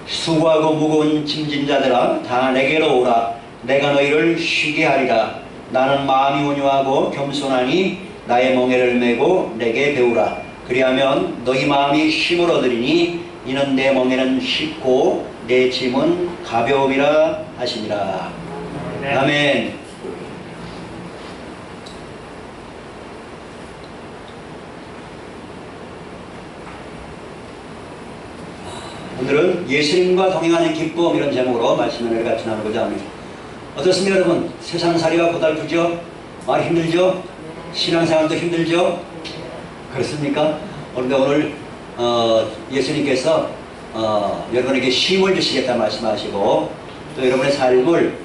수고하고 무거운 짐진 자들아 다 내게로 오라. 내가 너희를 쉬게 하리라. 나는 마음이 온유하고 겸손하니 나의 멍에를 메고 내게 배우라. 그리하면 너희 마음이 쉼을 얻으리니 이는 내 멍에는 쉽고 내 짐은 가벼움이라 하시니라. 네. 아멘. 오늘은 예수님과 동행하는 기쁨, 이런 제목으로 말씀을 같이 나누고자 합니다. 어떻습니까 여러분? 세상살이가 고달프죠? 많이 힘들죠? 신앙생활도 힘들죠? 그렇습니까? 그런데 오늘 예수님께서 여러분에게 쉼을 주시겠다 말씀하시고 또 여러분의 삶을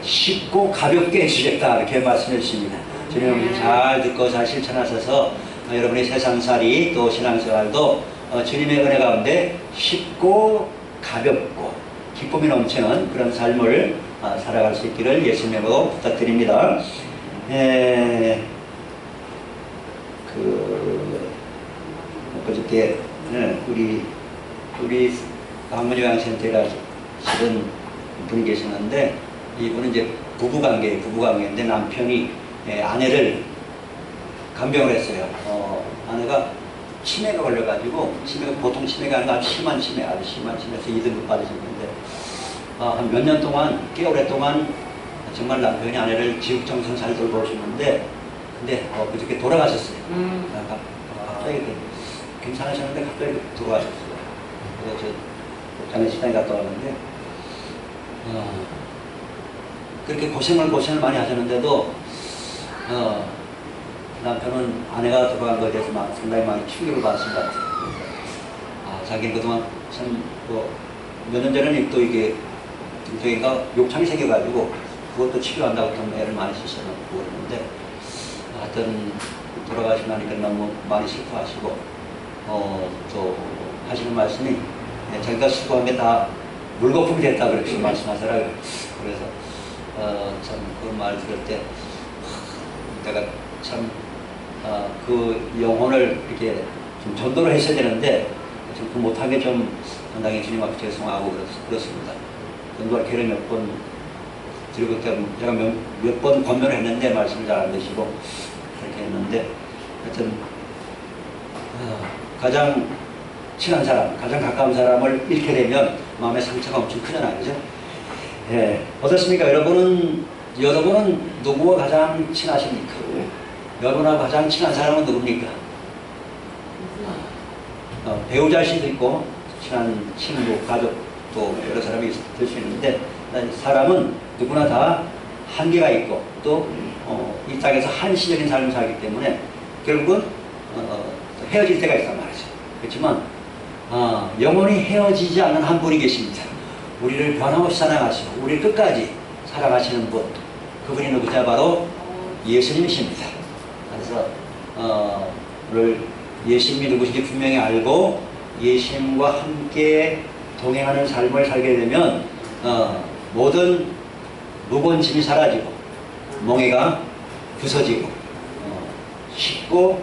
쉽고 가볍게 해주시겠다 이렇게 말씀해 주십니다. 주님 잘 듣고 잘 실천하셔서 여러분의 세상살이 또 신앙생활도 주님의 은혜 가운데 쉽고 가볍고 기쁨이 넘치는 그런 삶을 살아갈 수 있기를 예수님으로 부탁드립니다. 어저께 우리 방문 요양센터에 가시던 분이 계시는데 이분은 이제 부부관계인데 남편이 아내를 간병을 했어요. 아내가 치매가 걸려가지고 치매가 보통 치매가 아니라 아주 심한 치매에서 2등급 받으셨는데 한 몇 년 동안 꽤 오랫동안 정말 남편이 아내를 지극정성 잘 돌보시는데 근데 그저께 돌아가셨어요. 갑자기 괜찮으셨는데 갑자기 돌아가셨어요. 그래서 저 장례식장에 갔다 왔는데 그렇게 고생을 많이 하셨는데도 남편은 아내가 돌아간 것에 대해서 상당히 많이 충격을 받으신 것 같아요. 자기는 그동안 참 몇 년 전에는 또 이게 저희가 욕창이 생겨가지고 그것도 치료한다고 좀 애를 많이 쓰셔놓고 그러는데 하여튼 돌아가시고 나니까 너무 많이 슬퍼하시고 또 하시는 말씀이 자기가 수고한 게 다 물거품이 됐다 그렇게 말씀하더라고요. 그래서 참 그 말 들을 때 내가 참 그 영혼을 이렇게 좀 전도를 했어야 되는데 좀 그 못한 게 좀 상당히 주님 앞에 죄송하고 그렇습니다. 전도할 기회를 몇 번 드리고 제가 몇 번 권면을 했는데 말씀을 잘 안 드시고 그렇게 했는데 하여튼 가장 친한 사람, 가장 가까운 사람을 잃게 되면 마음의 상처가 엄청 크잖아요, 그죠? 어떻습니까? 여러분은 누구와 가장 친하십니까? 여러분하고 가장 친한 사람은 누굽니까? 배우자일 수도 있고 친한 친구, 가족 또 여러 사람이 될 수 있는데 사람은 누구나 다 한계가 있고 또 이 땅에서 한시적인 삶을 살기 때문에 결국은 헤어질 때가 있단 말이죠. 그렇지만 영원히 헤어지지 않는 한 분이 계십니다. 우리를 변함없이 사랑하시고 우리를 끝까지 사랑하시는 분, 그분이 누구냐? 바로 예수님이십니다. 그래서 오늘 예수님이 누구신지 분명히 알고 예수님과 함께 동행하는 삶을 살게 되면 모든 무거운 짐이 사라지고 멍에가 부서지고 쉽고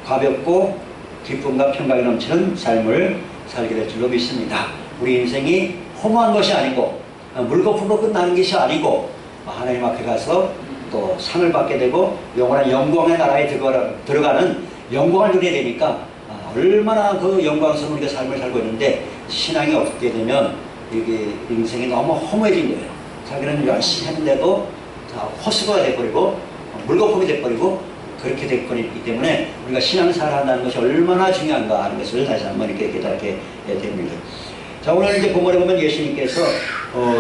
가볍고 기쁨과 평강이 넘치는 삶을 살게 될 줄로 믿습니다. 우리 인생이 허무한 것이 아니고 물거품으로 끝나는 것이 아니고 하나님 앞에 가서 또 상을 받게 되고 영원한 영광의 나라에 들어가는 영광을 누리게 되니까 얼마나 그 영광스러운 우리가 삶을 살고 있는데 신앙이 없게 되면 이게 인생이 너무 허무해진 거예요. 자기는 열심히 했는데도 허수가 돼버리고 물거품이 돼버리고 그렇게 돼버리기 때문에 우리가 신앙생활을 한다는 것이 얼마나 중요한가 하는 것을 다시 한번 이렇게 깨닫게 됩니다. 자, 오늘 이제 본문에 보면 예수님께서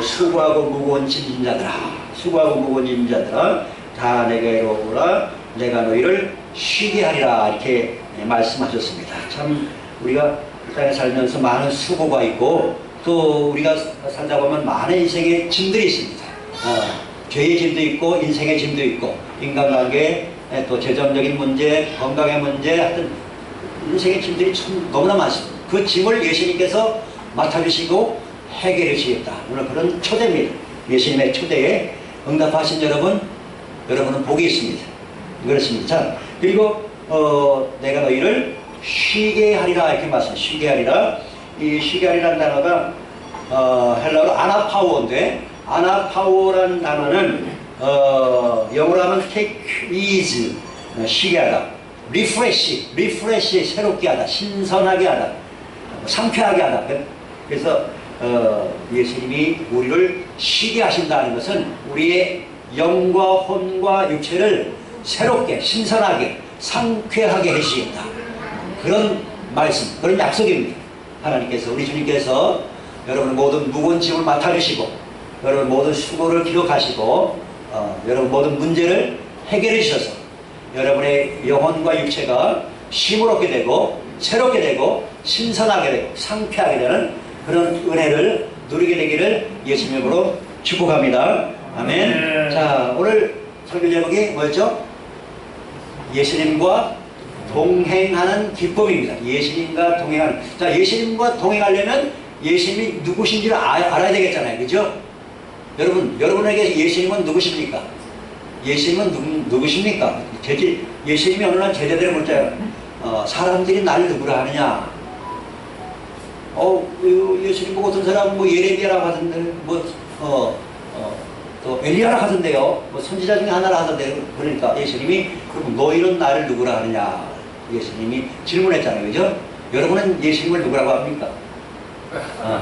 수고하고 무거운 짐진 자들아 다 내게로 오라. 내가 너희를 쉬게 하리라 이렇게 말씀하셨습니다. 참 우리가 이 땅에 살면서 많은 수고가 있고 또 우리가 살다 보면 많은 인생의 짐들이 있습니다. 죄의 짐도 있고 인생의 짐도 있고 인간관계 또 재정적인 문제, 건강의 문제, 하여튼 인생의 짐들이 참 너무나 많습니다. 그 짐을 예수님께서 맡아주시고 해결해 주시겠다. 오늘 그런 초대입니다. 예수님의 초대에 응답하신 여러분은 복이 있습니다. 그렇습니다. 자, 그리고 내가 너희를 쉬게 하리라 이렇게 말씀. 쉬게 하리라. 이 쉬게 하리라는 단어가 헬라어로 아나파워인데, 아나파워라는 단어는 영어로 하면 take ease, 쉬게 하다, refresh, 새롭게 하다, 신선하게 하다, 상쾌하게 하다. 그래서 예수님이 우리를 쉬게 하신다는 것은 우리의 영과 혼과 육체를 새롭게, 신선하게, 상쾌하게 해주신다. 그런 말씀, 그런 약속입니다. 하나님께서, 우리 주님께서 여러분 모든 무거운 짐을 맡아주시고, 여러분 모든 수고를 기록하시고, 여러분 모든 문제를 해결해 주셔서 여러분의 영혼과 육체가 쉼을 얻게 되고, 새롭게 되고, 신선하게 되고, 상쾌하게 되는 그런 은혜를 누리게 되기를 예수님 이름으로 축복합니다. 아멘. 자, 오늘 설교 제목이 뭐였죠? 예수님과 동행하는 기쁨입니다. 예수님과 동행하는. 자, 예수님과 동행하려면 예수님이 누구신지를 알아야 되겠잖아요. 그죠? 여러분, 여러분에게 예수님은 누구십니까? 예수님은 누구십니까? 예수님이 어느 날 제자들을 묻자요. 사람들이 나를 누구라 하느냐? 예수님 보고 어떤 사람은 뭐 예레미야라고 하던데, 또 엘리야라 하던데요. 뭐 선지자 중에 하나라 하던데요. 그러니까 예수님이, 그럼 너희는 나를 누구라 하느냐? 예수님이 질문했잖아요. 그죠? 여러분은 예수님을 누구라고 합니까?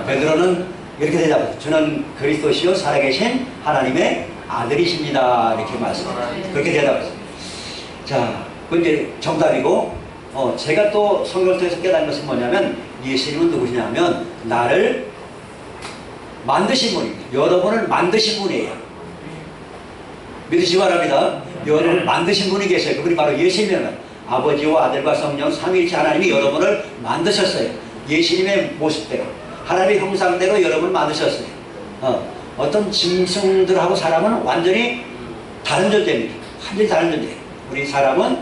베드로는 이렇게 대답했어요. 저는 그리스도시요 살아계신 하나님의 아들이십니다. 이렇게 그렇게 대답했어요. 자, 그 이제 정답이고, 제가 또 성경을 통해서 깨달은 것은 뭐냐면, 예수님은 누구시냐면 나를 만드신 분입니다. 여러분을 만드신 분이에요. 믿으시기 바랍니다. 여러분을 만드신 분이 계세요. 그분이 바로 예수님이에요. 아버지와 아들과 성령 삼위일체 하나님이 여러분을 만드셨어요. 예수님의 모습대로, 하나님의 형상대로 여러분을 만드셨어요. 어떤 짐승들하고 사람은 완전히 다른 존재입니다. 완전히 다른 존재예요. 우리 사람은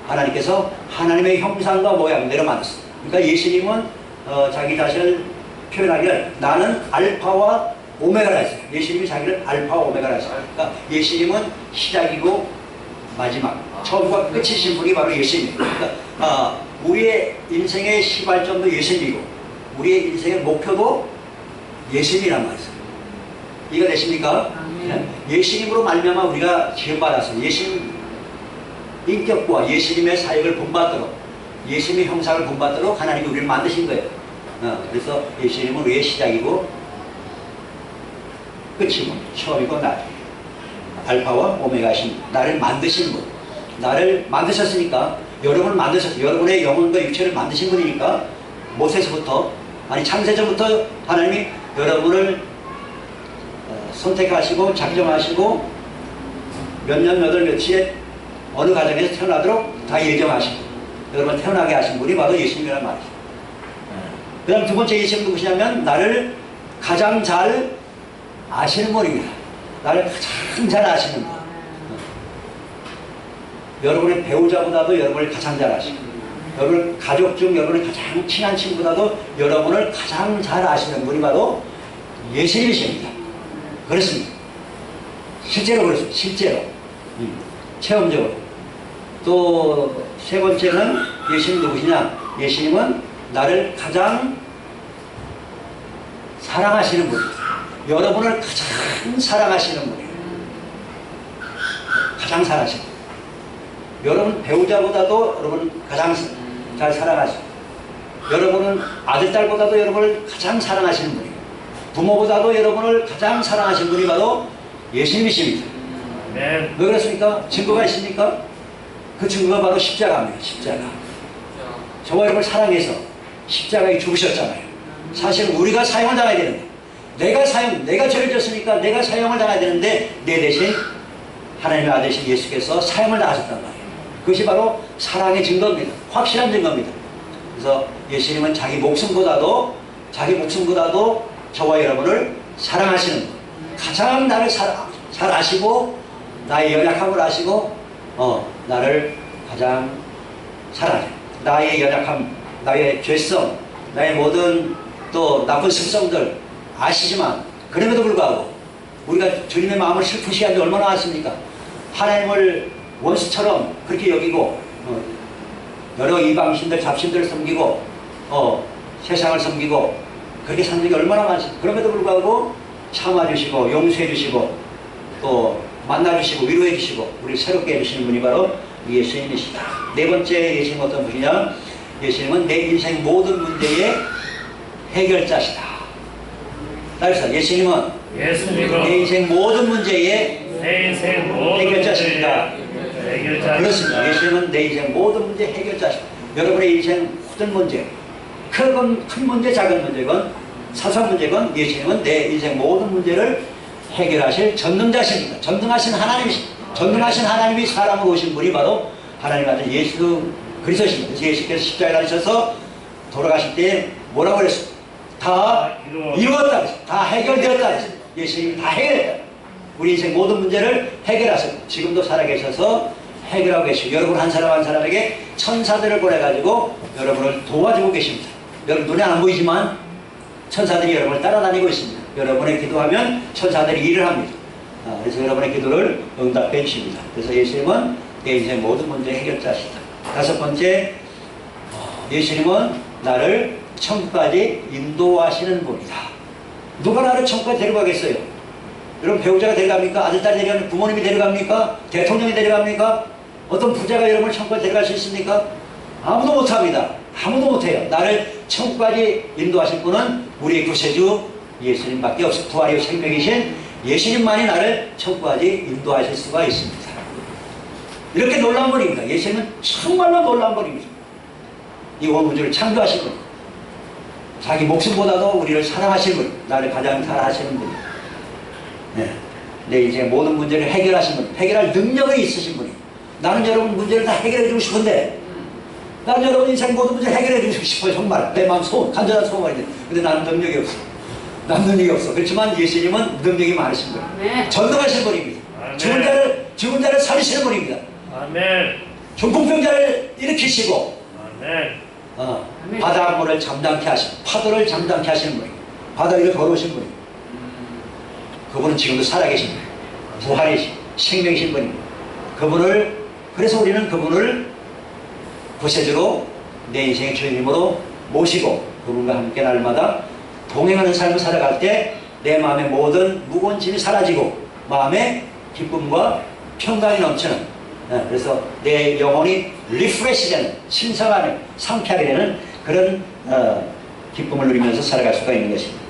하나님께서 하나님의 형상과 모양대로 만드셨어요. 그러니까 예수님은 자기 자신을 표현하기를 나는 알파와 오메가라 했어요. 예수님이 자기를 알파와 오메가라 했어요. 그러니까 예수님은 시작이고 마지막, 처음과 끝이신 분이 바로 예수님이에요. 그러니까 우리의 인생의 시발점도 예수님이고 우리의 인생의 목표도 예수님이란 말이에요. 이해가 되십니까? 예수님으로 말미암아 우리가 지음받았어요. 예수님 인격과 예수님의 사역을 본받도록, 예수님의 형상을 본받도록 하나님이 우리를 만드신 거예요. 그래서 예수님은 우리의 시작이고 끝이고 처음이고 알파와 오메가신 나를 만드신 분, 나를 만드셨으니까, 여러분을 만드셨어요. 여러분의 영혼과 육체를 만드신 분이니까 모세서부터, 아니 창세전부터 하나님이 여러분을 선택하시고 작정하시고 몇 년 몇 월 며칠에 어느 가정에서 태어나도록 다 예정하시고 여러분 태어나게 하신 분이 바로 예수님이란 말이죠. 그 다음 두 번째 예수님 누구시냐면 나를 가장 잘 아시는 분입니다. 나를 가장 잘 아시는 분. 여러분의 배우자보다도 여러분을 가장 잘 아시고, 여러분 가족 중 여러분의 가장 친한 친구보다도 여러분을 가장 잘 아시는 분이 바로 예수님이십니다. 그렇습니다. 실제로 그렇습니다. 실제로. 체험적으로. 또 세 번째는 예수님 누구시냐? 예수님은 나를 가장 사랑하시는 분이에요. 여러분을 가장 사랑하시는 분이에요. 가장 사랑하시는 분. 여러분 배우자보다도 여러분 가장 잘 사랑하시고, 여러분은 아들, 딸보다도 여러분을 가장 사랑하시는 분이에요. 부모보다도 여러분을 가장 사랑하시는 분이 바로 예수님이십니다. 네. 왜 그렇습니까? 증거가 있습니까? 그 증거가 바로 십자가입니다. 십자가. 저와 여러분을 사랑해서 십자가에 죽으셨잖아요. 사실 우리가 사형을 당해야 되는데, 내가 죄를 졌으니까 내가 사형을 당해야 되는데 내 대신 하나님의 아들이신 예수께서 사형을 당하셨단 말이에요. 그것이 바로 사랑의 증거입니다. 확실한 증거입니다. 그래서 예수님은 자기 목숨보다도 저와 여러분을 사랑하시는 분, 가장 나를 잘 아시고 나의 연약함을 아시고 나를 가장 사랑해. 나의 연약함, 나의 죄성, 나의 모든 또 나쁜 습성들 아시지만, 그럼에도 불구하고 우리가 주님의 마음을 슬프시게 한 지 얼마나 많습니까? 하나님을 원수처럼 그렇게 여기고 여러 이방신들 잡신들을 섬기고 세상을 섬기고 그렇게 산 적이 얼마나 많습니까? 그럼에도 불구하고 참아주시고 용서해주시고 또 만나주시고 위로해주시고 우리를 새롭게 해주시는 분이 바로 예수님이시다. 네 번째 예수님은 어떤 분이냐? 예수님은 내 인생 모든 문제의 해결자시다. 따라서 예수님은 내 인생 모든 문제의 해결자십니다. 그렇습니다. 예수님은 내 인생 모든 문제 해결자십니다. 여러분의 인생 모든 문제, 큰 문제, 작은 문제건 사소한 문제건 예수님은 내 인생 모든 문제를 해결하실 전능자십니다. 전능하신 하나님이십니다. 전능하신 하나님이 사람으로 오신 분이 바로 하나님 아들 예수 그리스도십니다. 그래서 예수께서 십자가에 달리셔서 돌아가실 때 뭐라고 그랬습니까? 다 이루었다. 다 해결되었다. 예수님이 다 해결했다. 우리 인생 모든 문제를 해결하세요. 지금도 살아계셔서 해결하고 계시고 여러분 한 사람 한 사람에게 천사들을 보내가지고 여러분을 도와주고 계십니다. 여러분 눈에 안 보이지만 천사들이 여러분을 따라다니고 있습니다. 여러분의 기도하면 천사들이 일을 합니다. 그래서 여러분의 기도를 응답해 주십니다. 그래서 예수님은 내 인생 모든 문제 해결자시다. 다섯 번째, 예수님은 나를 천국까지 인도하시는 분이다. 누가 나를 천국까지 데려가겠어요? 여러분 배우자가 데려갑니까? 아들, 딸이 데려갑니까? 부모님이 데려갑니까? 대통령이 데려갑니까? 어떤 부자가 여러분을 천국까지 데려갈 수 있습니까? 아무도 못합니다. 아무도 못해요. 나를 천국까지 인도하실 분은 우리의 구세주 예수님밖에 없습니다. 부활이요 생명이신 예수님만이 나를 천국까지 인도하실 수가 있습니다. 이렇게 놀라운 분입니다. 예수님은 정말로 놀라운 분입니다. 이 온 우주를 창조하신 분, 자기 목숨보다도 우리를 사랑하신 분, 나를 가장 사랑하시는 분, 내 인생의 모든 문제를 해결하신 분, 해결할 능력이 있으신 분이. 나는 여러분 문제를 다 해결해 주고 싶은데, 나는 여러분 인생 모든 문제 해결해 주고 싶어요. 정말 내 마음 소원, 간절한 소원인데, 근데 나는 능력이 없어. 난 능력이 없어. 그렇지만 예수님은 능력이 많으신 분입니다. 전능하신 분입니다. 죽은 자를 살리시는 분입니다. 아멘. 중풍병자를 일으키시고, 아멘. 바다 물을 잠잠케 하시고 파도를 잠잠케 하시는 분입니다. 바다 위를 걸어오신 분입니다. 그분은 지금도 살아계신 분입니다. 부활이신 생명이신 분입니다. 그래서 우리는 그분을 구세주로 내 인생의 주인님으로 모시고 그분과 함께 날마다 동행하는 삶을 살아갈 때 내 마음의 모든 무거운 짐이 사라지고 마음의 기쁨과 평강이 넘치는, 그래서 내 영혼이 리프레시 되는, 신성하는, 상쾌하게 되는 그런 기쁨을 누리면서 살아갈 수가 있는 것입니다.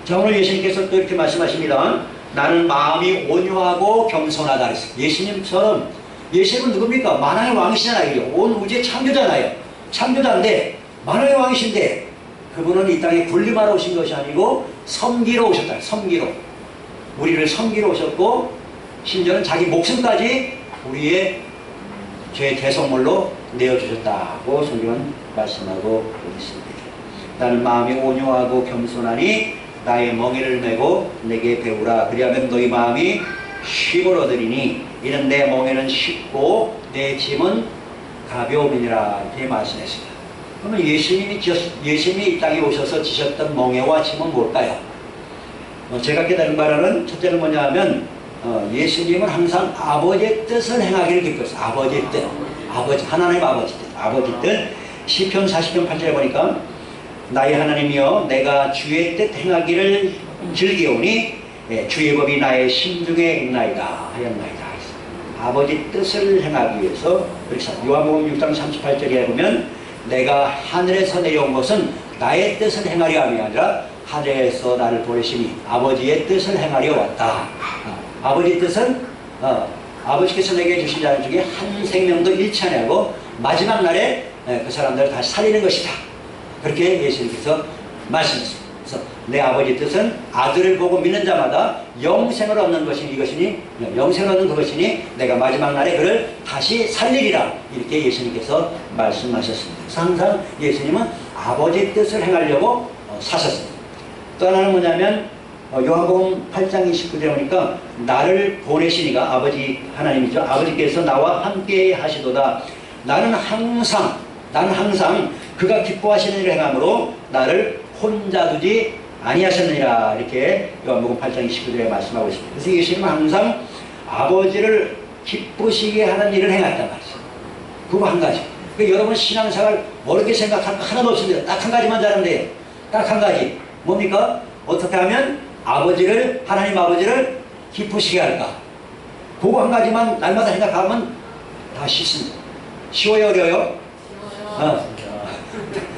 자, 오늘 예수님께서 또 이렇게 말씀하십니다. 나는 마음이 온유하고 겸손하다 그랬어요. 예수님처럼, 예수님은 누굽니까? 만왕의 왕이시잖아요. 온 우주의 창조잖아요. 창조자인데 만왕의 왕이신데 그분은 이 땅에 군림하러 오신 것이 아니고 섬기러 오셨다. 섬기러. 우리를 섬기러 오셨고 심지어는 자기 목숨까지 우리의 죄의 대속물로 내어주셨다고 성경은 말씀하고 있습니다. 나는 마음이 온유하고 겸손하니 나의 멍에를 메고 내게 배우라. 그리하면 너희 마음이 쉼을 얻으리니 이는 내 멍에는 쉽고 내 짐은 가벼움이니라. 이렇게 말씀했습니다. 그러면 예수님이 이 땅에 오셔서 지셨던 멍에와 짐은 뭘까요? 제가 깨달은 바로는 첫째는 뭐냐 하면 예수님은 항상 아버지의 뜻을 행하기를 기뻐했어요. 아버지의 뜻. 하나님 아버지 뜻. 시편 40편 8절에 보니까 나의 하나님이여 내가 주의 뜻 행하기를 즐기오니 주의 법이 나의 심중에 있나이다 하였나이다. 아버지 뜻을 행하기 위해서 그렇죠. 요한복음 6장 38절에 보면 내가 하늘에서 내려온 것은 나의 뜻을 행하려 함이 아니라 하늘에서 나를 보내시니 아버지의 뜻을 행하려 왔다. 아버지 뜻은 아버지께서 내게 주신 자들 중에 한 생명도 잃지 아니하고 마지막 날에 그 사람들을 다시 살리는 것이다. 그렇게 예수님께서 말씀하셨습니다. 그래서 내 아버지 뜻은 아들을 보고 믿는 자마다 영생을 얻는 것이니 이것이니 영생을 얻는 그것이니 내가 마지막 날에 그를 다시 살리리라. 이렇게 예수님께서 말씀하셨습니다. 항상 예수님은 아버지 뜻을 행하려고 사셨습니다. 또 하나는 뭐냐면 요한복음 8장 29절에 보니까 나를 보내시니가 아버지 하나님이죠. 아버지께서 나와 함께 하시도다. 나는 항상 그가 기뻐하시는 일을 행함으로 나를 혼자 두지 아니하셨느니라. 이렇게 요한복음 8장 29절에 말씀하고 있습니다. 그래서 예수님은 항상 아버지를 기쁘시게 하는 일을 행했단 말이죠. 그거 한 가지. 그러니까 여러분 신앙생활 어렵게 생각할 거 하나도 없습니다. 딱 한 가지만 잘하면 돼요. 딱 한 가지. 뭡니까? 어떻게 하면 하나님 아버지를 기쁘시게 할까? 그거 한 가지만 날마다 생각하면 다 쉽습니다. 쉬워요, 어려워요?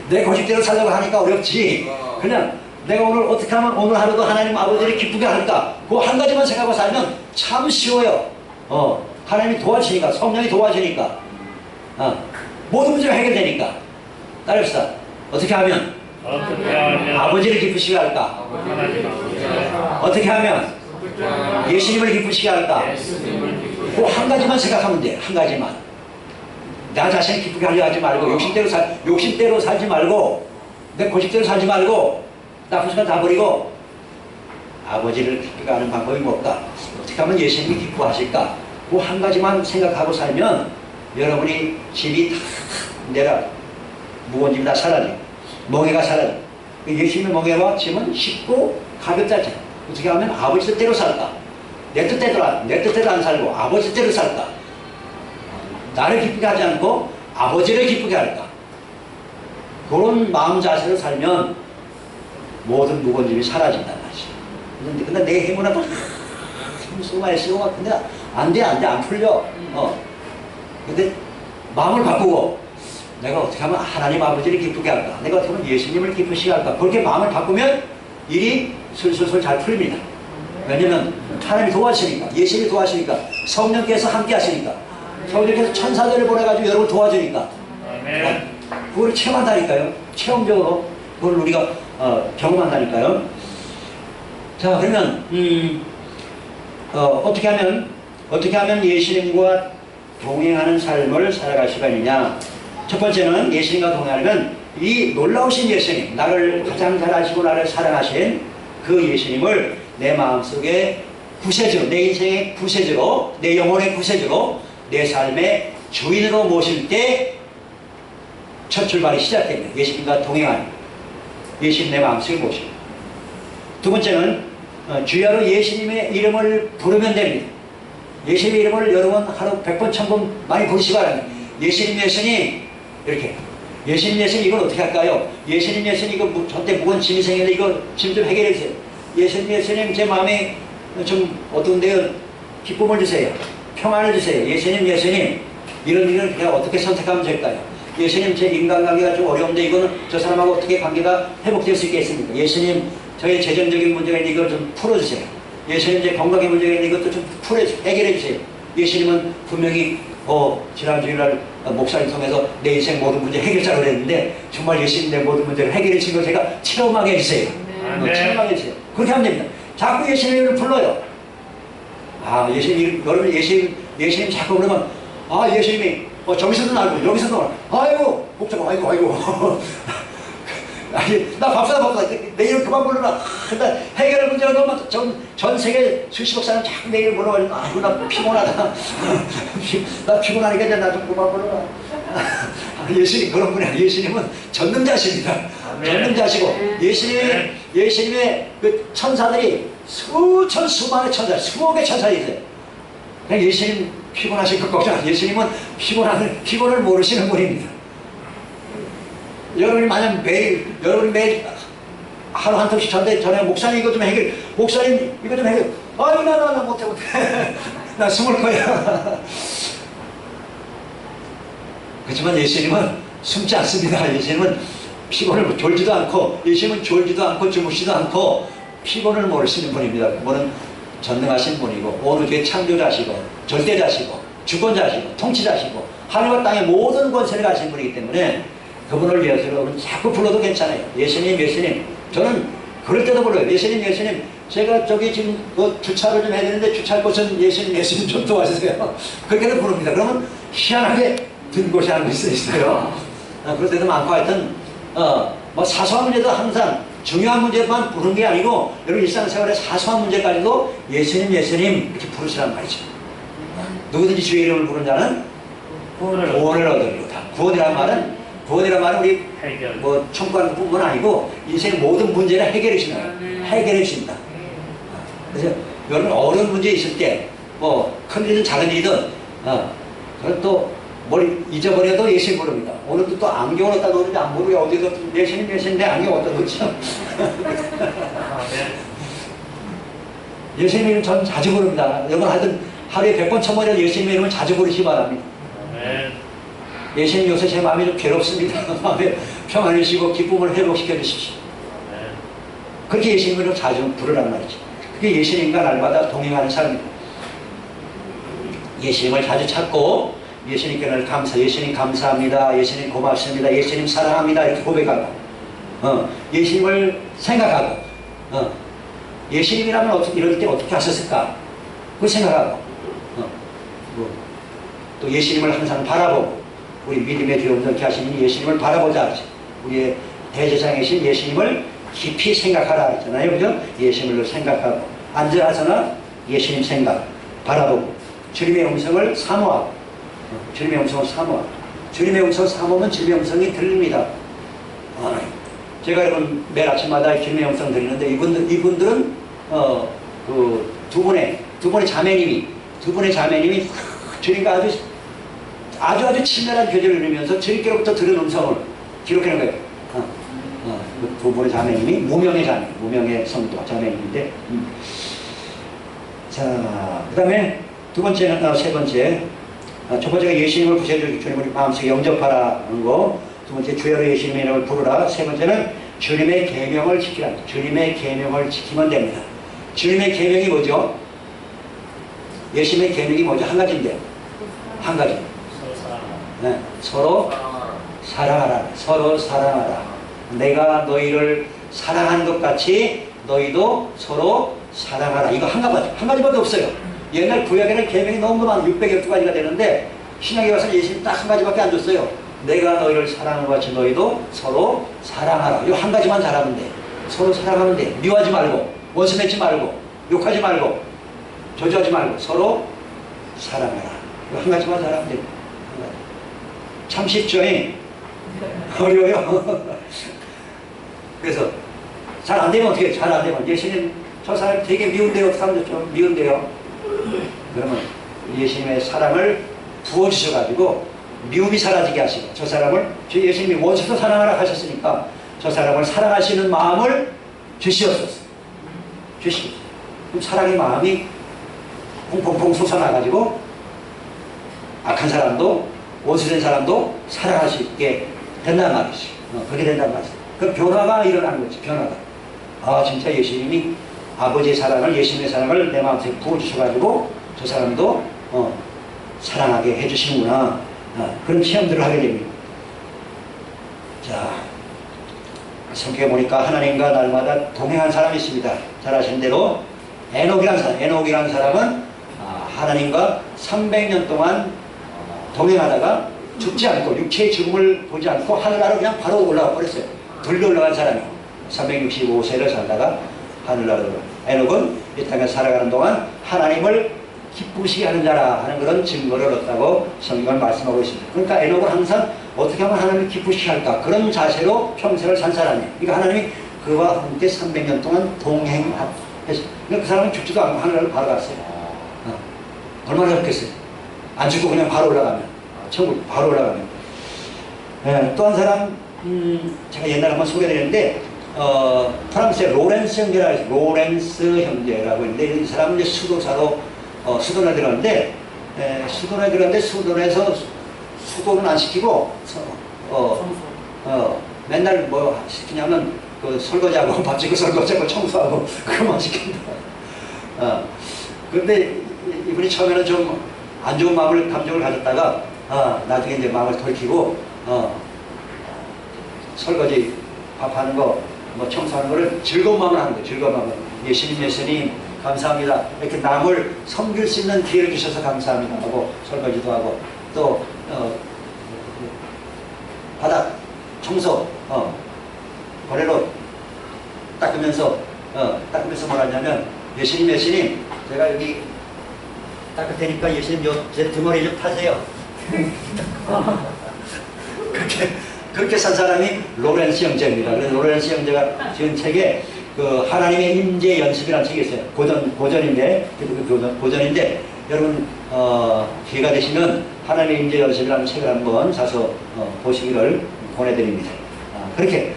내 고집대로 살려고 하니까 어렵지. 그냥 내가 오늘 어떻게 하면 오늘 하루도 하나님 아버지를 기쁘게 할까? 그거 한 가지만 생각하고 살면 참 쉬워요. 하나님이 도와주니까, 성령이 도와주니까, 모든 문제가 해결되니까. 따라합시다. 어떻게 하면 아버지를 기쁘시게 할까? 어떻게 하면 예수님을 기쁘시게 할까? 그 한 가지만 생각하면 돼. 한 가지만. 나 자신을 기쁘게 하려 하지 말고 욕심대로 살지 말고 내 고집대로 살지 말고 나쁜 생각 다 버리고 아버지를 기쁘게 하는 방법이 뭘까? 어떻게 하면 예수님이 기뻐하실까? 그 한 가지만 생각하고 살면 여러분이 짐이 다 내가 무거운 짐이 다 사라져. 멍해가 사라져. 예수님의 멍해와 짐은 쉽고 가볍다잖아. 어떻게 하면 아버지 뜻대로 살까? 내 뜻대로 안 살고 아버지 뜻대로 살까? 나를 기쁘게 하지 않고 아버지를 기쁘게 할까? 그런 마음 자세로 살면 모든 무거운 짐이 사라진단 말이지. 근데 내 힘으로 막 쓰고 근데 안 돼, 안 풀려. 근데 마음을 바꾸고 내가 어떻게 하면 하나님 아버지를 기쁘게 할까? 내가 어떻게 하면 예수님을 기쁘시게 할까? 그렇게 마음을 바꾸면 일이 술술술 잘 풀립니다. 왜냐면 하나님이 도와주시니까, 예수님이 도와주시니까, 성령께서 함께 하시니까, 성령께서 천사들을 보내가지고 여러분을 도와주니까, 그걸 체험한다니까요. 체험적으로 그걸 우리가 경험한다니까요. 자, 그러면 어떻게 하면 예수님과 동행하는 삶을 살아갈 수가 있느냐? 첫 번째는 예수님과 동행하려면 이 놀라우신 예수님, 나를 가장 잘 아시고 나를 사랑하신 그 예수님을 내 마음속에 구세주로, 내 인생의 구세주로, 내 영혼의 구세주로, 내 삶의 주인으로 모실 때 첫 출발이 시작됩니다. 예수님과 동행하는 예수님 내 마음속에 모시고. 두 번째는 주야로 예수님의 이름을 부르면 됩니다. 예수님의 이름을 여러분 하루 100번, 1000번 많이 부르시기 바랍니다. 예수님, 이렇게. 예수님, 이걸 어떻게 할까요? 예수님, 이거 저한테 무거운 짐이 생겼는데 이거 짐 좀 해결해 주세요. 예수님, 제 마음에 좀 어두운데요. 기쁨을 주세요. 평안을 주세요. 예수님, 이런 일을 그냥 어떻게 선택하면 될까요? 예수님, 제 인간관계가 좀 어려운데 이거는 저 사람하고 어떻게 관계가 회복될 수 있겠습니까? 예수님, 저의 재정적인 문제가 있는데 이걸 좀 풀어주세요. 예수님, 제 건강의 문제가 있는데 이것도 좀 해결해 주세요. 예수님은 분명히 지난주일날 목사님 통해서 내 인생 모든 문제 해결자라고 그랬는데 정말 예수님 내 모든 문제를 해결해 주신 걸 제가 체험하게 해주세요. 체험하게 해주세요. 그렇게 하면 됩니다. 자꾸 예수님을 불러요. 여러분 예수님 자꾸 그러면 예수님이 저기서도 나고 여기서도 아이고 목사가 아이고 나 밥사다 내 이름 그만 불러라. 근데 해결할 문제가 너무 전 세계 수십억 사람 자꾸 내 이름 불러가지고 나 피곤하다. 나 피곤하니까 이제 나 좀 그만 불러라. 예수님 그런 분이 아니에요. 예수님은 전능자십니다. 전능자시고 예수님의 그 천사들이 수많은 천사, 수억의 천사들이 있어요. 그냥 예수님 피곤하실 것 걱정 안 해요. 예수님은 피곤을 모르시는 분입니다. 여러분이 만약 여러분이 매일 하루 한 통씩 전에 목사님 이거 좀 해결, 목사님 이거 좀 해결. 아유 나 못해 나 숨을 거야. 그렇지만 예수님은 숨지 않습니다. 예수님은 피곤을 졸지도 않고, 예수님은 졸지도 않고 주무시지도 않고 피곤을 모르시는 분입니다. 그분은 전능하신 분이고 온 우주의 창조자시고 절대자시고 주권자시고 통치자시고 하늘과 땅의 모든 권세를 가진 분이기 때문에 그분을 위해서 여러분 자꾸 불러도 괜찮아요. 예수님. 저는 그럴 때도 불러요. 예수님. 제가 저기 지금 주차를 좀 해야 되는데 주차할 곳은 예수님 좀 도와주세요. 그렇게도 부릅니다. 그러면 희한하게 든 곳이 한 곳이 있어요. 그럴 때도 많고 하여튼 사소한 문제도 항상 중요한 문제만 부르는 게 아니고 여러분 일상생활의 사소한 문제까지도 예수님 이렇게 부르시란 말이죠. 누구든지 주의 이름을 부른 자는 구원을 얻으리로다. 구원이란 말은 우리 천국하는 뿐만 아니고 인생의 모든 문제를 해결해 주신다. 그래서 여러분 어려운 문제 있을 때 큰 일이든 작은 일이든 그건 또 머리 잊어버려도 예수님 부릅니다. 오늘도 또 안경을 갖다 놓는데 안 모르게 어디서 예수님인데 안경 어디다 놓지? 아멘. 예수님 이름 전 자주 부릅니다. 여러분 하여튼 하루에 100번 1000번이라도 예수님 이름을 자주 부르시기 바랍니다. 아멘. 예수님 요새 제 마음이 좀 괴롭습니다. 마음에 평안을 주시고 기쁨을 회복시켜 주십시오. 아멘. 그렇게 예수님 이름을 자주 부르란 말이죠. 그게 예수님과 날마다 동행하는 삶입니다. 예수님을 자주 찾고 예수님께 늘 예수님 감사합니다. 예수님 고맙습니다. 예수님 사랑합니다. 이렇게 고백하고 예수님을 생각하고 예수님이라면 이럴 때 어떻게 하셨을까? 그걸 생각하고 또 예수님을 항상 바라보고 우리 믿음의 뒤엉덩이 하시는 예수님을 바라보자 하죠. 우리의 대제사장이신 예수님을 깊이 생각하라 했잖아요. 그죠? 예수님을 생각하고 앉아서나 예수님 생각 바라보고 주님의 음성을 사모하고 주님의 음성을 사모하고 주님의 음성을 사모하면 주님의 음성이 들립니다. 제가 여러분 매일 아침마다 주님의 음성 들리는데 이분들은 그 두 분의 자매님이 주님과 아주 친밀한 교제를 이루면서 주님께로부터 들은 음성을 기록하는 거예요. 그 두 분의 자매님이 무명의 성도 자매님인데 자, 그 다음에 세 번째 첫 번째가 예수님을 구세주 주님을 마음속에 영접하라 하는 거. 두 번째 주여로 예수님의 이름을 부르라. 세 번째는 주님의 계명을 지키라. 주님의 계명을 지키면 됩니다. 주님의 계명이 뭐죠? 예수님의 계명이 뭐죠? 한 가지인데요. 한 가지. 네, 서로 사랑하라. 서로 사랑하라. 내가 너희를 사랑하는 것 같이 너희도 서로 사랑하라. 이거 한 가지밖에 없어요. 옛날 구약에는 계명이 너무 많아 600여 가지가 되는데 신약에 와서 예수님 딱 한 가지밖에 안 줬어요. 내가 너희를 사랑하는 것 같이 너희도 서로 사랑하라. 이 한 가지만 잘하면 돼. 서로 사랑하면 돼. 미워하지 말고 원수 맺지 말고 욕하지 말고 저주하지 말고 서로 사랑하라. 이 한 가지만 잘하면 돼. 참 쉽죠? 어려워요. 그래서 잘 안 되면 어떻게 해요? 잘 안 되면 예수님 저 사람 되게 미운데요. 사람들 좀 미운데요. 그러면 예수님의 사랑을 부어주셔가지고 미움이 사라지게 하시고 저 사람을 예수님이 원수도 사랑하라 하셨으니까 저 사람을 사랑하시는 마음을 주시옵소서. 그럼 사랑의 마음이 퐁퐁퐁 솟아나가지고 악한 사람도 원수된 사람도 사랑할 수 있게 된단 말이지. 그렇게 된단 말이지. 그 변화가 일어나는 거지. 변화가. 진짜 예수님이 아버지의 사랑을 예수님의 사랑을 내 마음속에 부어주셔가지고 저 사람도 사랑하게 해주시는구나. 그런 체험들을 하게 됩니다. 자, 성경에 보니까 하나님과 날마다 동행한 사람이 있습니다. 잘 아시는 대로 에녹이라는 사람은 하나님과 300년 동안 동행하다가 죽지 않고 육체의 죽음을 보지 않고 하늘나라로 그냥 바로 올라가 버렸어요. 들려 올라간 사람이 365세를 살다가 하늘나라로. 에녹은 이 땅에 살아가는 동안 하나님을 기쁘시게 하는 자라 하는 그런 증거를 얻었다고 성경은 말씀하고 있습니다. 그러니까 에녹은 항상 어떻게 하면 하나님을 기쁘시게 할까 그런 자세로 평생을 산 사람이에요. 그러니까 하나님이 그와 함께 300년 동안 동행했어요. 그러니까 그 사람은 죽지도 않고 하늘나라로 바로 갔어요. 얼마나 좋겠어요. 안 죽고 그냥 바로 올라가면 천국 바로 올라가면. 또 한 사람 제가 옛날에 한번 소개드렸는데 프랑스의 로렌스 형제라고 있는데 이 사람은 이제 수도사로 수도원에 들어갔는데 수도원에서 수도는 안 시키고 맨날 뭐 시키냐면 그 설거지하고 밥 짓고 설거지하고 청소하고 그것만 시킨다. 그런데 이분이 처음에는 좀 안 좋은 감정을 가졌다가 나중에 이제 마음을 돌이키고 설거지 밥하는 거 뭐 청소하는 거를 즐거운 마음으로 하는 거예요. 즐거운 마음으로. 예수님 감사합니다. 이렇게 남을 섬길 수 있는 기회를 주셔서 감사합니다 하고 설거지도 하고 또 바닥 청소 거래로 닦으면서 뭘 하냐면 예수님 제가 여기 닦을 테니까 예수님 제 등허리 좀 타세요. 그렇게 산 사람이 로렌스 형제입니다. 그래서 로렌스 형제가 지은 책에 그 하나님의 임재 연습이라는 책이 있어요. 고전인데 여러분 기회가 되시면 하나님의 임재 연습이라는 책을 한번 사서 보시기를 권해드립니다. 그렇게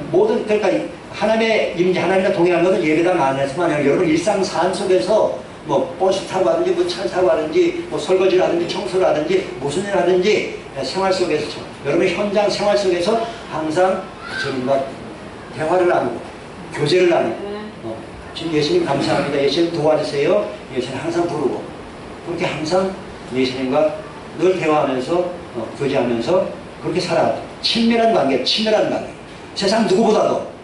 모든 그러니까 하나님의 임재, 하나님과 동행하는 것은 예배당 안에서만 아니라 여러분 일상 삶 속에서 뭐 버스 타고 하든지 뭐 차 타고 하든지 뭐 설거지를 하든지 청소를 하든지 무슨 일을 하든지 생활 속에서 여러분의 현장 생활 속에서 항상 주님과 대화를 나누고 교제를 나누고 지금 예수님 감사합니다. 예수님 도와주세요. 예수님 항상 부르고 그렇게 항상 예수님과 늘 대화하면서 교제하면서 그렇게 살아. 친밀한 관계, 친밀한 관계. 세상 누구보다도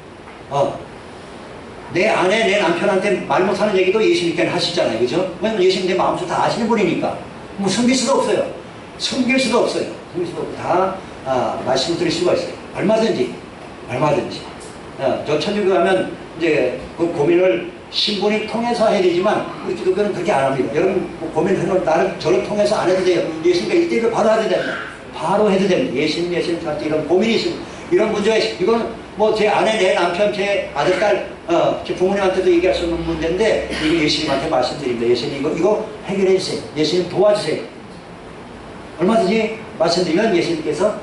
내 아내, 내 남편한테 말 못하는 얘기도 예수님께 하시잖아요. 그죠? 왜냐면 예수님 내 마음속 다 아시는 분이니까. 뭐 숨길 수도 없어요. 숨길 수도 없어요. 숨길 수도 없고 다 말씀 드릴 수가 있어요. 얼마든지. 저 천주교 가면 이제 그 고민을 신분이 통해서 해야 되지만 우리 기독교는 그렇게 안 합니다. 여러분 고민을 나를 저를 통해서 안 해도 돼요. 예수님과 1대1로 바로 해도 됩니다. 바로 해도 됩니다. 예수님 저한테 이런 고민이 있습니다. 이런 문제가 있습니다. 이건 뭐 제 아내, 내 남편, 제 아들, 딸, 제 부모님한테도 얘기할 수 없는 문제인데 이거 예수님한테 말씀드립니다. 예수님 이거 해결해 주세요. 예수님 도와주세요. 얼마든지 말씀드리면 예수님께서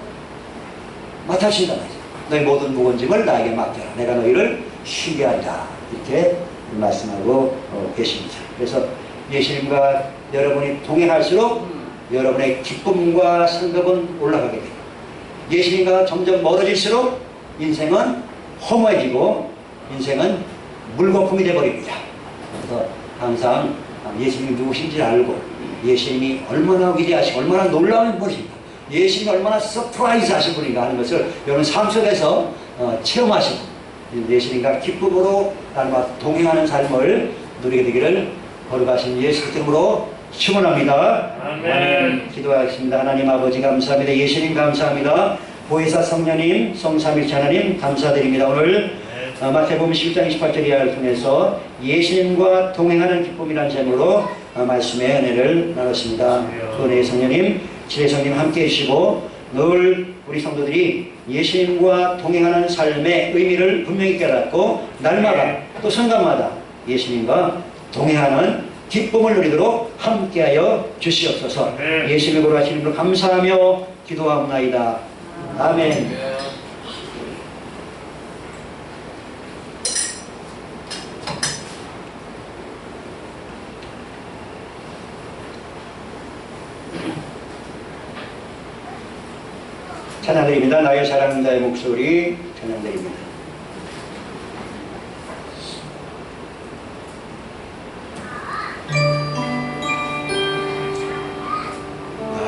맡아주신단 말이죠. 너희 모든 무거운 짐을 나에게 맡겨라. 내가 너희를 쉬게 하리라. 이렇게 말씀하고 계십니다. 그래서 예수님과 여러분이 동행할수록 여러분의 기쁨과 상급은 올라가게 됩니다. 예수님과 점점 멀어질수록 인생은 허무해지고 인생은 물거품이 되어버립니다. 그래서 항상 예수님이 누구신지 알고 예수님이 얼마나 위대하시고 얼마나 놀라운 분이신가, 예수님이 얼마나 서프라이즈 하신 분인가 하는 것을 여러분 삶 속에서 체험하시고 예수님과 기쁨으로 나님과 동행하는 삶을 누리게 되기를 거룩하신 예수 그리스도로 축원합니다. 아멘. 기도하겠습니다. 하나님 아버지 감사합니다. 예수님 감사합니다. 보혜사 성령님, 성삼일체 하나님 감사드립니다. 오늘 마태복음 11장 28절 이하를 통해서 예수님과 동행하는 기쁨이라는 제목으로 말씀의 은혜를 나눴습니다. 그 은혜의 성령님, 지혜 성령 함께 해주시고 늘 우리 성도들이 예수님과 동행하는 삶의 의미를 분명히 깨닫고 날마다 또 순간마다 예수님과 동행하는 기쁨을 누리도록 함께하여 주시옵소서. 예수님의 거룩하신 이름으로 감사하며 기도하옵나이다. 아멘. 찬양드립니다. 나의 사랑하는 자의 목소리 찬양드립니다.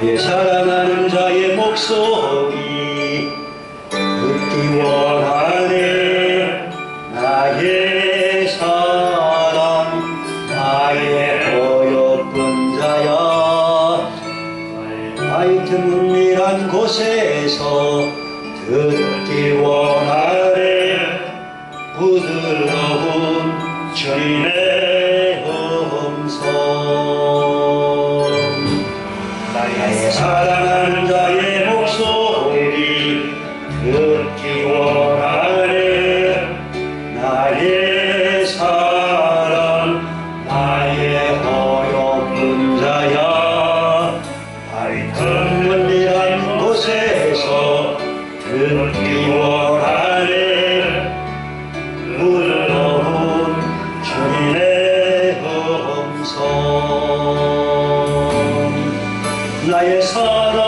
나의 사랑하는 자의 목소리 듣기 원하네. 나의 사랑 나의 어여쁜 자야, 나의 틈밀한 곳에서 듣기 원하네. 부드러운 주님의 음성, 나의 사랑하는 자의 목소리 듣기 원하네. 나의 사랑 나의 어여쁜 자야, 발이 틈문이란 곳에서 듣기 원하네. 부드러운 주님의 음성, 나의 사랑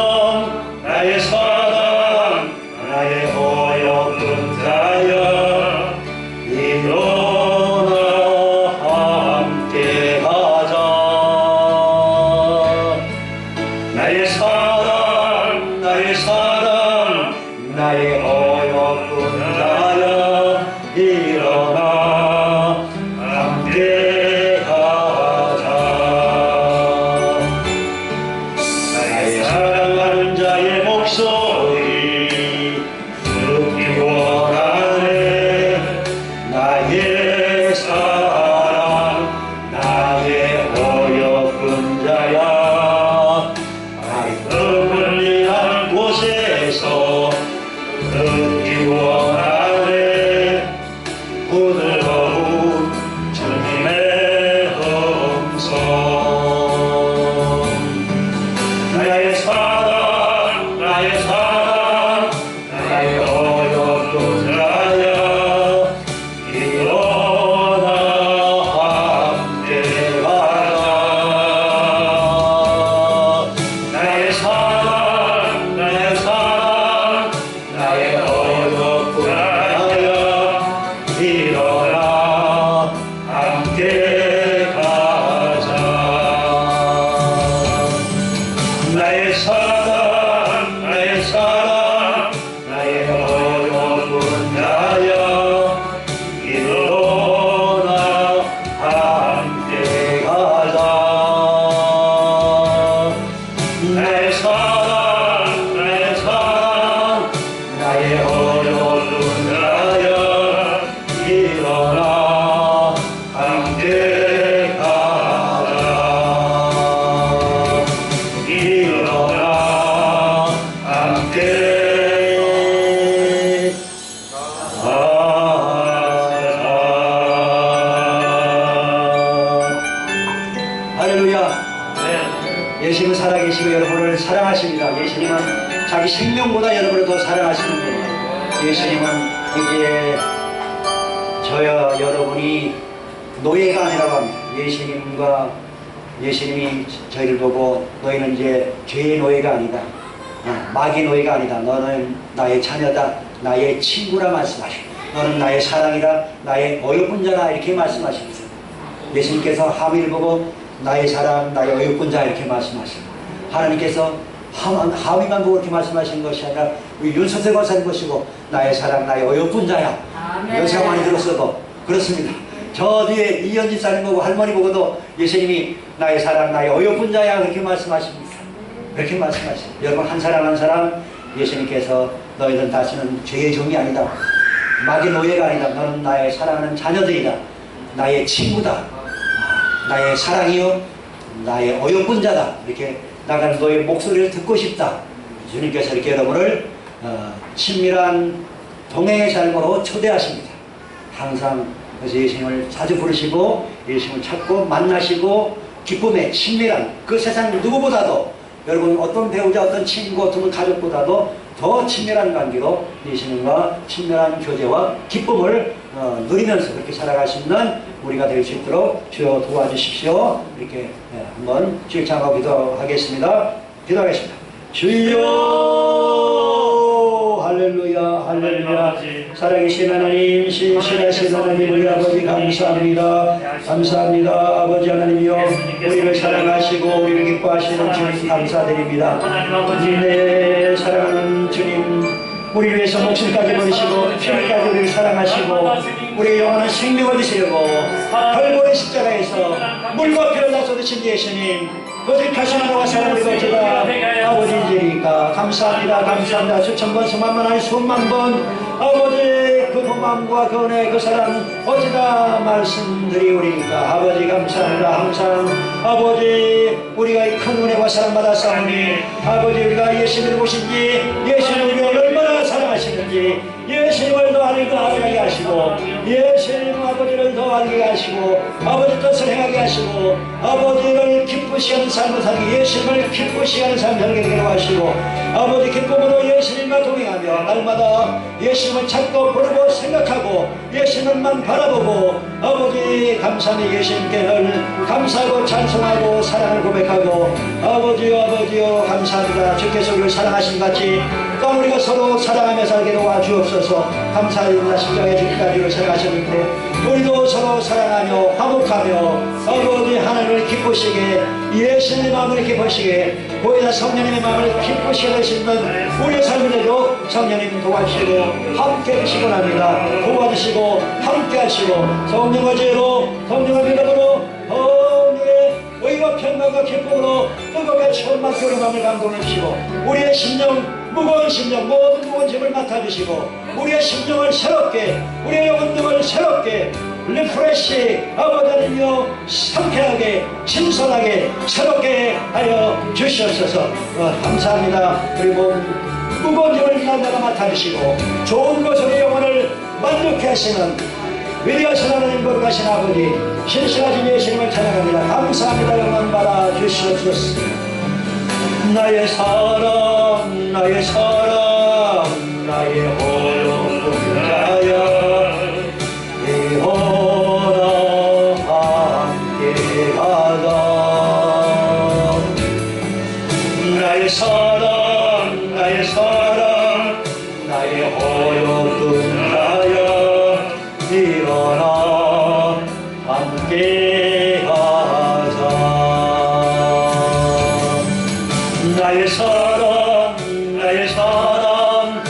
예수님은 살아계시고 여러분을 사랑하십니다. 예수님은 자기 생명보다 여러분을 더 사랑하시는 분이에요. 예수님은 이제 저와 여러분이 노예가 아니라고 합니다. 예수님이 저희를 보고 너희는 이제 죄의 노예가 아니다, 마귀의 노예가 아니다, 너는 나의 자녀다, 나의 친구라 말씀하시고, 너는 나의 사랑이라, 나의 어여쁜 자라, 이렇게 말씀하십니다. 예수님께서 하미를 보고 나의 사랑, 나의 어여쁜 자, 이렇게 말씀하십니다. 하나님께서 하미만 보고 이렇게 말씀하시는 것이 아니라 우리 윤선생 권사님 보시고 나의 사랑, 나의 어여쁜 자야, 연세가 많이 들었어도 그렇습니다. 저 뒤에 이현진 사님 보고 할머니 보고도 예수님이 나의 사랑, 나의 어여쁜 자야, 그렇게 말씀하십니다. 그렇게 말씀하십니다. 여러분, 한 사람 한 사람 예수님께서 너희는 다시는 죄의 종이 아니다, 마귀의 노예가 아니다, 너는 나의 사랑하는 자녀들이다, 나의 친구다, 나의 사랑이요 나의 어여쁜 자다, 이렇게 나가는 너의 목소리를 듣고 싶다. 주님께서 이렇게 여러분을 친밀한 동행의 삶으로 초대하십니다. 항상 그래서 예수님을 자주 부르시고 예수님을 찾고 만나시고 기쁨의 친밀한, 그 세상 누구보다도, 여러분 어떤 배우자, 어떤 친구, 어떤 가족보다도 더 친밀한 관계로 예수님과 친밀한 교제와 기쁨을 누리면서 그렇게 살아가시는 우리가 될 수 있도록 주여 도와주십시오. 이렇게 한번 주일 찬양하고 기도하겠습니다. 기도하겠습니다. 주여 할렐루야 할렐루야. 살아계신 하나님, 신실하신 하나님, 우리 아버지 감사합니다. 감사합니다. 아버지 하나님이여, 우리를 사랑하시고 우리를 기뻐하시는 주님 감사드립니다. 네, 사랑하는 주님, 우리를 위해서 목숨까지 버리시고 피까지 우리를 사랑하시고 우리의 영원한 생명을 주시려고 벌벌의 십자가에서 물과 피를 다 쏟으신 예수님, 거듭하신 하나님과 사랑을 거두다 아버지이니까 감사합니다. 감사합니다. 수천번 수만번 아니 수만번 아버지 그 마음과 그 은혜 그 사랑 어찌다 말씀드리오리까. 아버지 감사합니다. 항상 아버지 우리가 이 큰 은혜와 사랑 받았사오니 아버지 우리가 예수님을 보신지 예수님을 우리가 얼마나 사랑하시는지 예수님을 더 알게 하시고 예수님 아버지를 더 알게 하시고 아버지 뜻을 행하게 하시고 아버지를 기쁘시게 하는 삶을 살게, 예수님을 기쁘시게 하는 삶을 살게 되게 하시고 아버지 기쁨으로 예수님과 동행하며 날마다 예수님을 찾고 부르고 생각하고 예수님만 바라보고 아버지 감사하니 예수님께 늘 감사하고 찬송하고 사랑을 고백하고 아버지요 감사합니다. 주께서 우리를 사랑하신 같이 또 우리가 서로 사랑하며 살게 도와주옵소서. 감사합니다. 십자가에 주기까지 우리를 사랑하셨는데 우리도 서로 사랑하며 화목하며 아버지 하나님을 기쁘시게 예수님의 마음을 기쁘시게 보이다 성령님의 마음을 기쁘시게 하시는 우리의 삶을도 성령님 도와주시고 함께 하시고 합니다. 도와주시고 함께 하시고 성령과 죄로 성령과 믿음으로 성령의 의와 평강과 기쁨으로 뜨겁게 처음만큼 우리 마음을 감동해 주시고 우리의 심령 무거운 심령 모든 무거운 짐을 맡아주시고 우리의 심령을 새롭게 우리의 영혼을 새롭게 리프레시 아버지 하나님이여 상쾌하게 신선하게 새롭게 하여 주시옵소서. 감사합니다. 그리고 무거운 짐을 날마다 맡아주시고 좋은 것으로 영혼을 만족해 하시는 위대하신 하나님 거룩하신 아버지 신실하신 예수님을 찬양합니다. 감사합니다. 영광 받아 주시옵소서. 나의 사랑 나의 사랑 나의 어려운 자야 이호나 함께 가자. 나의 사랑 나의 사랑 나의 어려운 자야 일어나 함께 가자. 나의 사랑 나의 사랑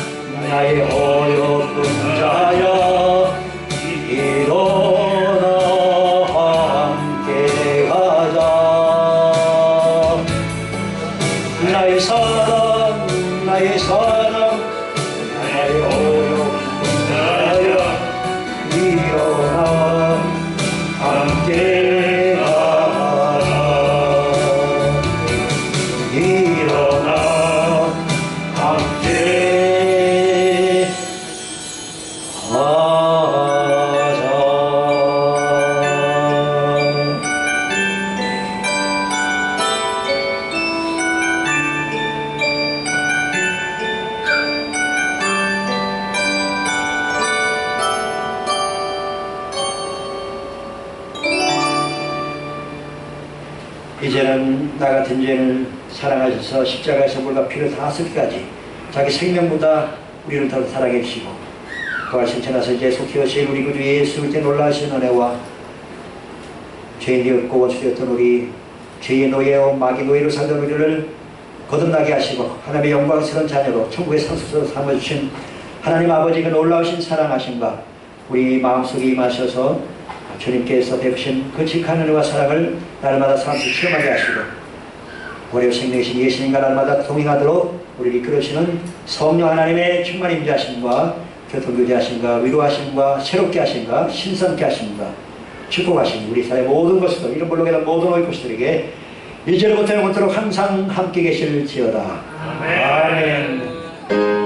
나의 어여쁜 자야 일어나 함께 가자. 나의 사랑 나의 사랑 나의 어여쁜 자야 일어나 함께 가자. 일어나 함께 가자. 이제는 나 같은 죄인을 사랑하셔서 십자가에서 물과 피를 다 쓰기까지 자기 생명보다 우리를 더 사랑해 주시고 부활신 지나서 이제 속히 오실 우리 구주 예수 그리스도의 놀라우신 은혜와 죄인이었고 원수되었던 우리 죄의 노예와 마귀 노예로 살던 우리를 거듭나게 하시고 하나님의 영광스러운 자녀로 천국의 상속자로 삼아주신 하나님 아버지의 놀라우신 사랑하심과 우리 마음속에 임하셔서 주님께서 베푸신 그 직한 은혜와 사랑을 날마다 삶에서 체험하게 하시고 올해 생명이신 예수님과 날마다 동행하도록 우리를 이끌으시는 성령 하나님의 충만 임재하심과 교통교제하심과 위로하심과 새롭게 하심과 신선케 하심과 축복하심 우리 사회의 모든 것들 이런 볼록의 모든 오이코스들에게 이제로부터 영원토록 항상 함께 계실지어다. 아멘. 아멘.